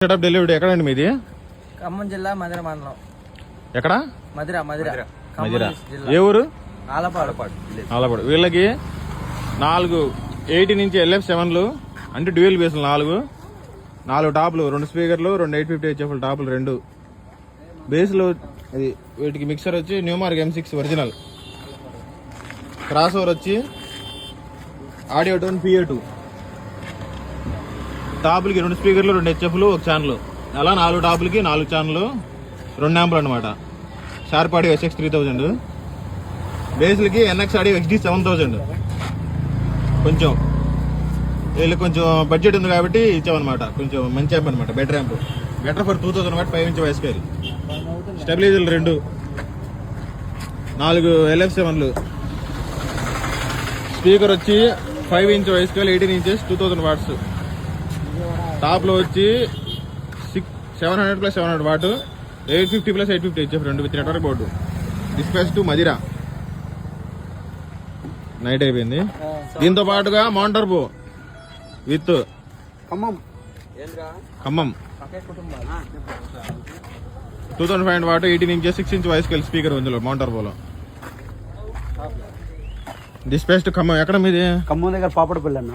Setup delivery ఎక్కడండి మీది? ఖమ్మం జిల్లా మధిర మండలం. ఎక్కడ? మధిర. మధిర. ఏ ఊరు? ఆలపాడు. వీళ్ళకి 4 80 నుంచి LF7లు అంటే డ్యూయల్ బేస్లు 4 టాప్లు, 2 స్పీకర్లు, 2 850 HF టాప్లు, 2 బేస్లు. అది వీటికి మిక్సర్ వచ్చి Newmark M6 original. Cross over వచ్చి ఆడియో టోన్ PA2. టాపులకి 2 స్పీకర్లు, 2 HFలు, 1 ఛానల్. అలా 4 టాపులకి 4 ఛానల్, 2 యాంపులు అనమాట. Sharp audio SX 3000. బేస్లకి NX audio XD 7000. కొంచెం వీళ్ళకి కొంచెం బడ్జెట్ ఉంది కాబట్టి ఇచ్చామన్నమాట. కొంచెం మంచి యాంప్ అనమాట. Better amp, better for 2000 watt 5 inch voice coil. స్టెబిలైజర్లు 2, 4 LF7లు. స్పీకర్ వచ్చి 5 inch voice coil, 18 inches, 2000 watts. టాప్లో వచ్చి 700 + 700 watt, 850 + 850 HF 2 with network board. Dispatch to Madhira. Night అయిపోయింది. దీంతో పాటుగా మౌంటర్బో with Khammam 2500 watt, 18 inches, 6 inch voice coil speaker ఉంది మౌంటర్బోలో. Dispatch to Khammam. ఎక్కడ మీది? ఖమ్మం దగ్గర పాపడపల్లి అన్న.